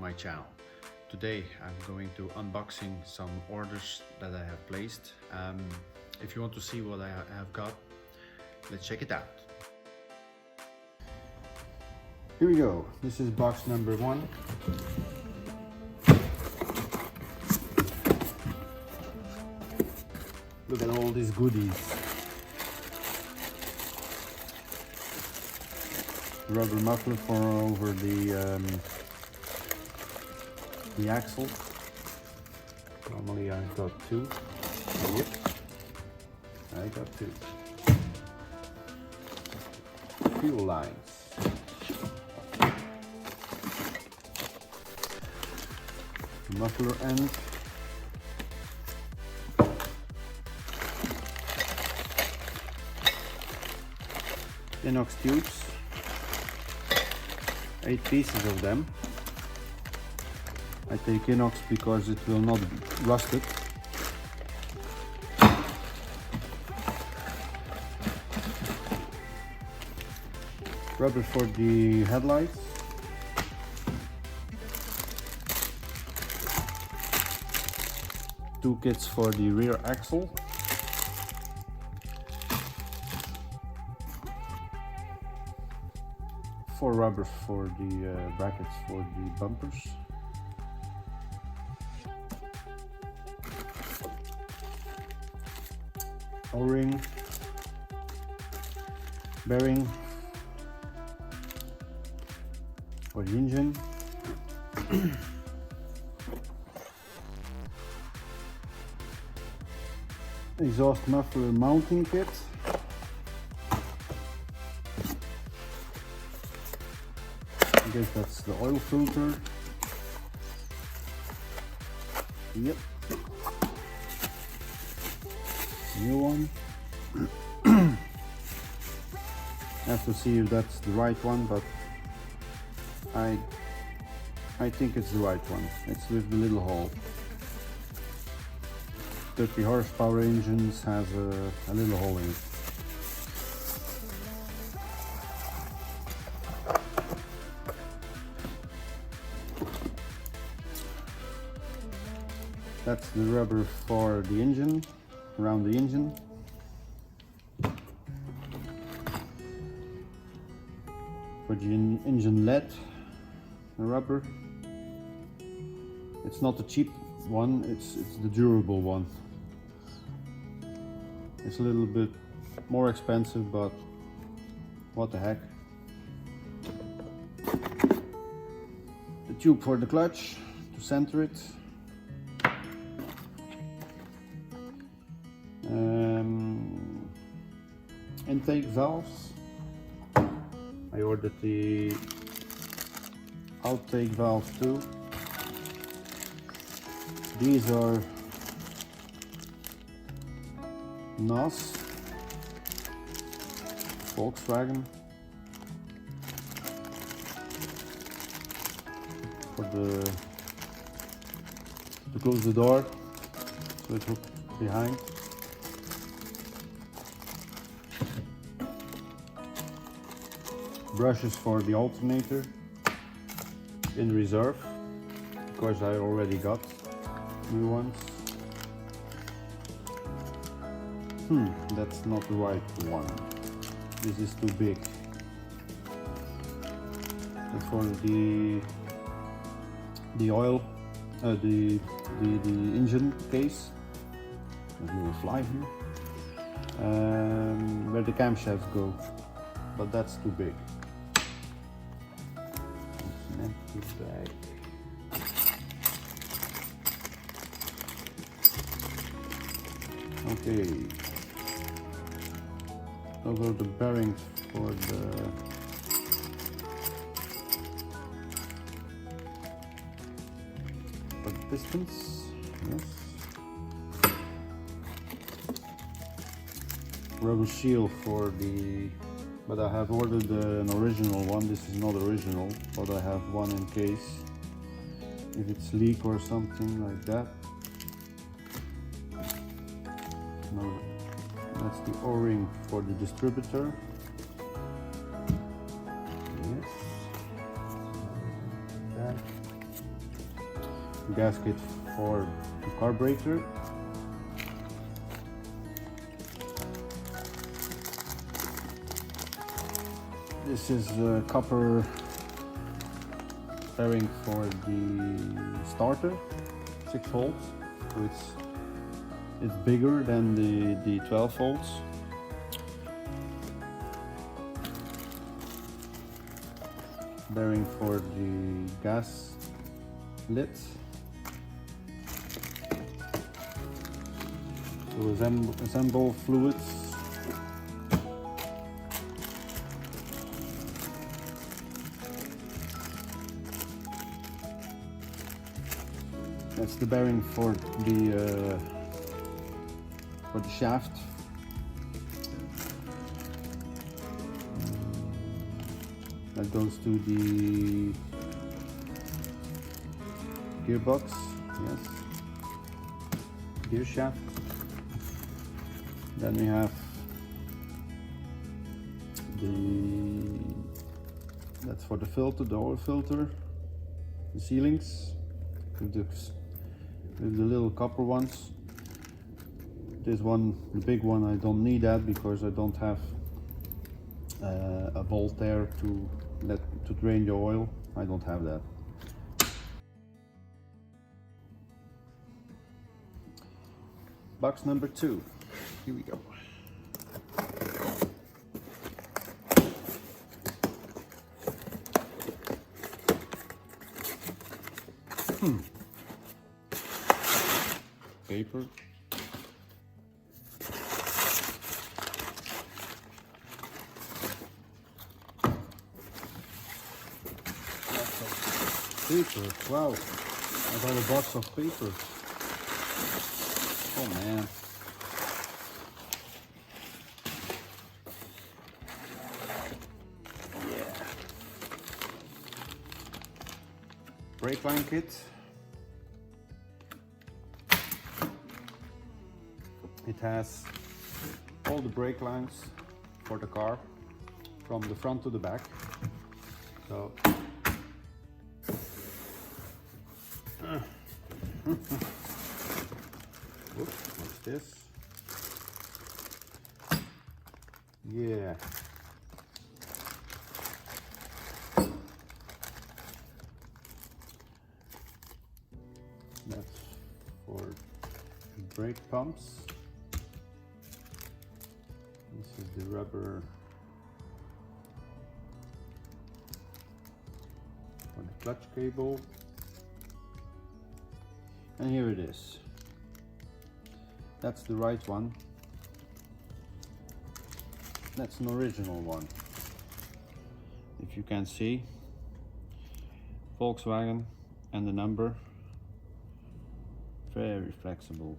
my channel. Today I'm going to unboxing some orders that I have placed. If you want to see what I have got, let's check it out. Here we go. This is box number 1. Look at all these goodies. Rubber muffler for over the axle. Normally I got 2. Yep, I got 2. Fuel lines. Muffler end. Inox tubes. 8 pieces of them. I take inox because it will not rust it. Rubber for the headlights. Two kits for the rear axle. Four rubber for the brackets for the bumpers. O-ring, bearing for the engine. Exhaust muffler mounting kit. I guess that's the oil filter. Yep. New one. Have to see if that's the right one, but I think it's the right one. It's with the little hole. 30 horsepower engines has a little hole in it. That's the rubber for the engine, around the engine. For the engine lead, the rubber. It's not the cheap one, it's the durable one. It's a little bit more expensive, but what the heck. The tube for the clutch to center it. Intake valves. I ordered the outtake valves too. These are NOS, Volkswagen, for to close the door, so it hooks behind. Brushes for the alternator in reserve, because I already got new ones. That's not the right one. This is too big. And for the oil, the engine case, there's a little fly here, where the camshafts go, but that's too big. It's an empty bag. Okay, those are the bearings for the pistons. Yes. Rubber seal for the, but I have ordered an original one. This is not original, but I have one in case if it's leak or something like that. No, that's the O-ring for the distributor. Yes. That. gasket for the carburetor. This is a copper bearing for the starter, 6 volts, so it's bigger than the 12 volts. Bearing for the gas lids. So assemble fluids. That's the bearing for the shaft. That goes to the gearbox, yes, gear shaft. Then we have that's for the filter, the oil filter, the sealings, with the little copper ones. This one, the big one, I don't need that because I don't have a bolt there to drain the oil. I don't have that. Box number 2. Here we go. Paper. Paper. Wow, I got a box of paper. Oh man. Yeah. Brake line kit. It has all the brake lines for the car from the front to the back. So what's this? Yeah. That's for brake pumps. This is the rubber for the clutch cable. And here it is. That's the right one. That's an original one. If you can see, Volkswagen and the number. Very flexible.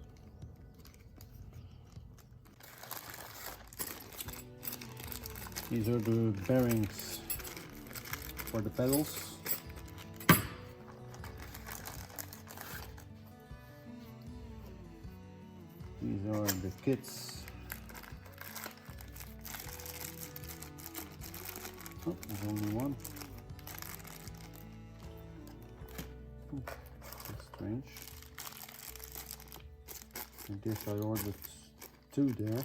These are the bearings for the pedals. These are the kits. Oh, there's only one. That's strange. I guess I ordered 2 there.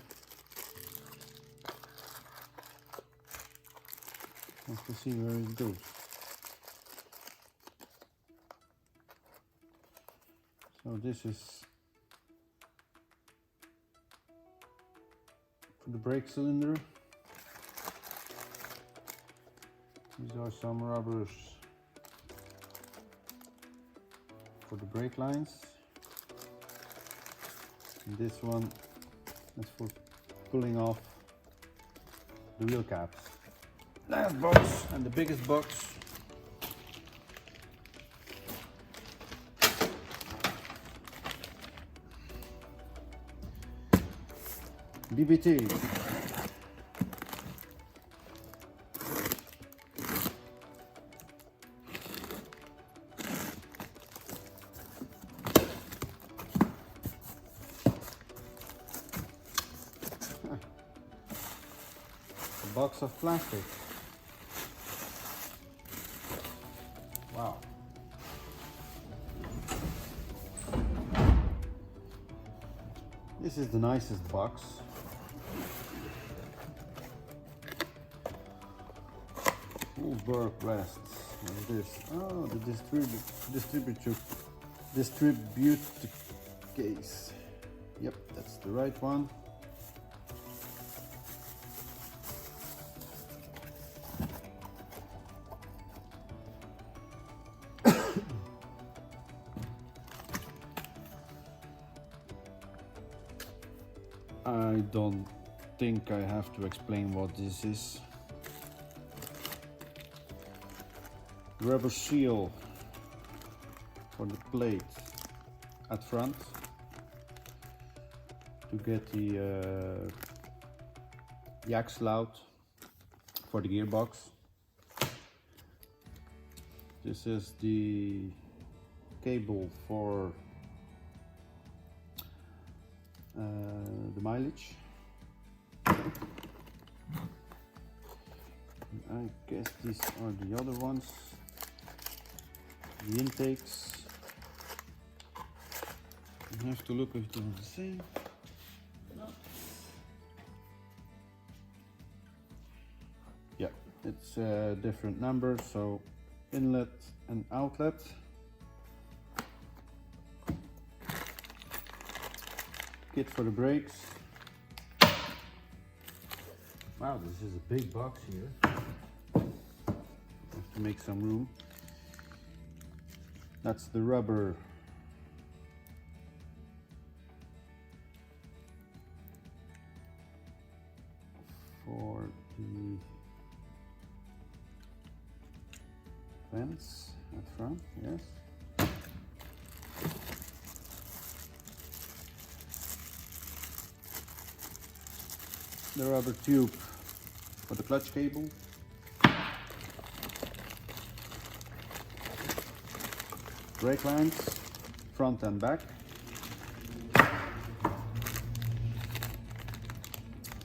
Have to see where it goes. So this is for the brake cylinder. These are some rubbers for the brake lines. And this one is for pulling off the wheel caps. Last box and the biggest box. BBT. A box of plastic. Wow. This is the nicest box. Wolfsburg rests. What is this? Oh, the distribute case. Yep, that's the right one. I don't think I have to explain what this is. Rubber seal for the plate at front to get the axle out for the gearbox. This is the cable for the mileage. I guess these are the other ones. The intakes. I have to look if they're the same. No. Yeah, it's a different number, so inlet and outlet. Kit for the brakes. Wow, this is a big box here. Have to make some room. That's the rubber for the vents at front, yes. The rubber tube for the clutch cable. Brake lines, front and back.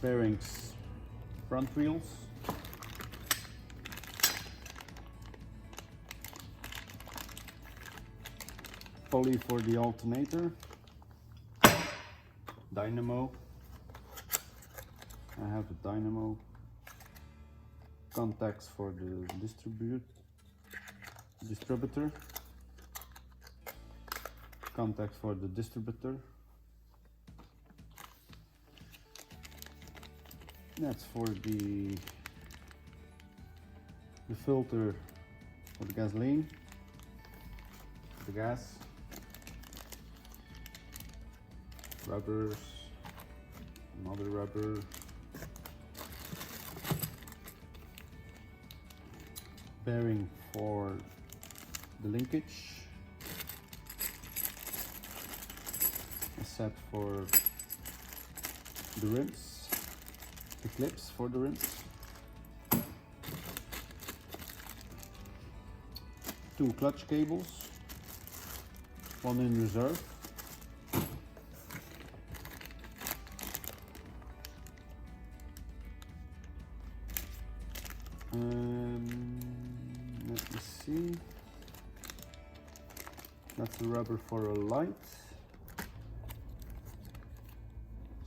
Bearings, front wheels. Pulley for the alternator. Dynamo. I have the dynamo. Contacts for the distributor. Contacts for the distributor. That's for the filter for the gasoline, the gas. Rubbers, another rubber. Bearing for the linkage. A set for the rims, the clips for the rims. 2 clutch cables, 1 in reserve. Let me see. That's the rubber for a light.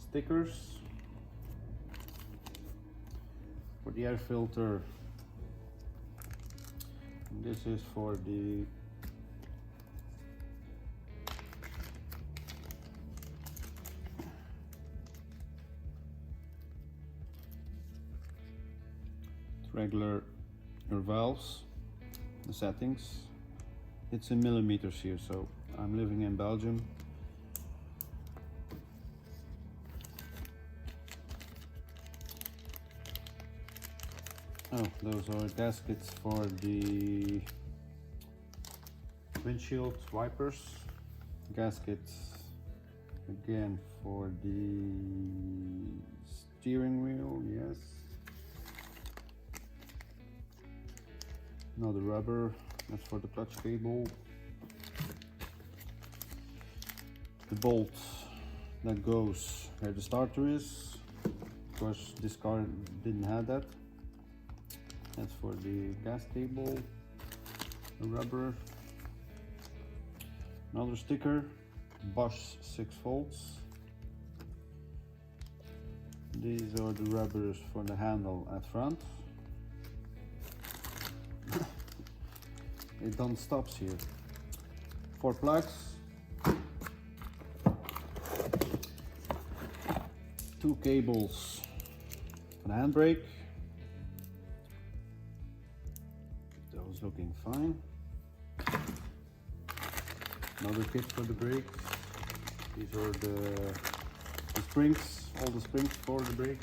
Stickers for the air filter. And this is for the regular valves, the settings. It's in millimeters here, so I'm living in Belgium. Oh, those are gaskets for the windshield wipers. Gaskets again for the steering wheel, yes. Another rubber, that's for the clutch cable. The bolt that goes where the starter is. Of course, this car didn't have that. That's for the gas cable. The rubber. Another sticker, Bosch 6 volts. These are the rubbers for the handle at front. It don't stops here. 4 plugs, 2 cables for the handbrake. Those looking fine. Another kit for the brakes. These are the springs, all the springs for the brake.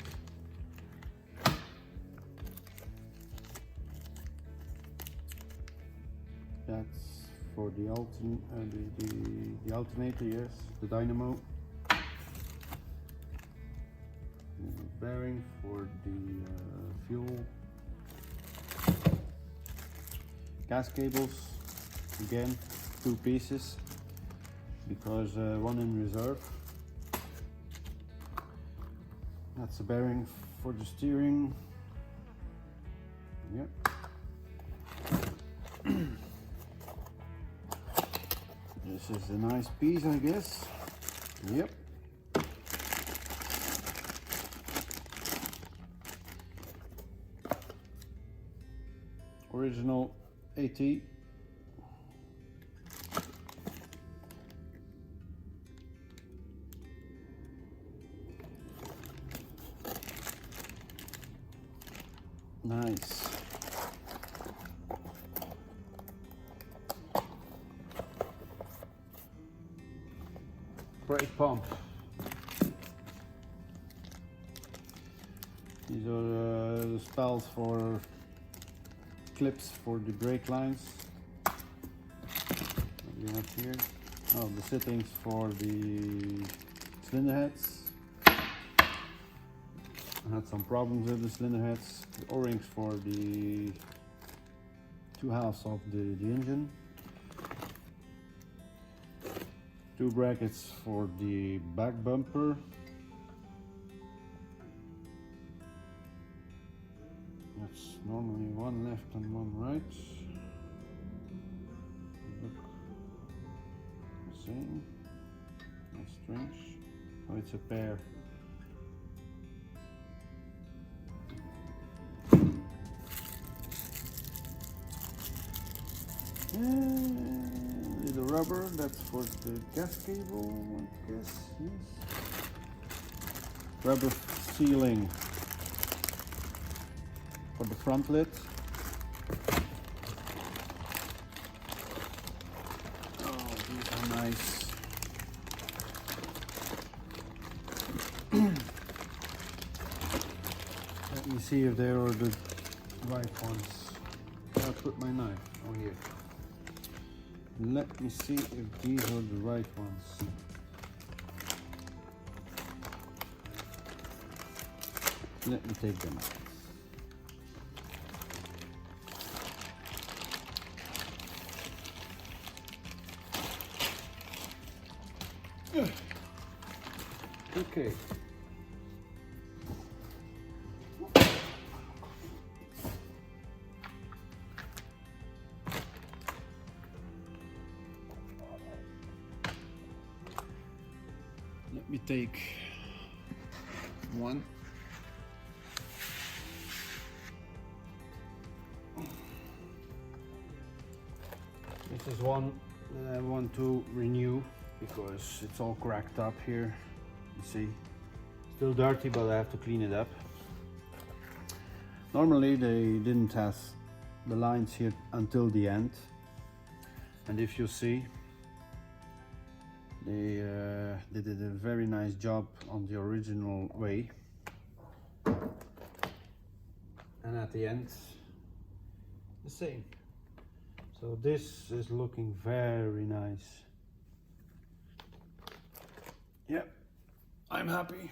That's for the alternator, yes, the dynamo. The bearing for the fuel. Gas cables, again 2 pieces, because one in reserve. That's a bearing for the steering. Yep. This is a nice piece, I guess. Yep. Original AT. Nice. Brake pump. These are the spouts for clips for the brake lines. What do you have here? Oh, the fittings for the cylinder heads. I had some problems with the cylinder heads. The O-rings for the 2 halves of the engine. 2 brackets for the back bumper. That's normally 1 left and 1 right. Look the same. That's strange. Oh, it's a pair. Little rubber, that's for the gas cable, I guess, yes. Rubber sealing for the front lid. Oh, these are nice. Let me see if they are the right ones. I'll put my knife over here. Let me see if these are the right ones. Let me take them out. Okay. Let me take one. This is one that I want to renew because it's all cracked up here. You see, still dirty, but I have to clean it up. Normally they didn't have the lines here until the end, and if you see, they did a very nice job on the original way, and at the end the same. So this is looking very nice. Yep, I'm happy.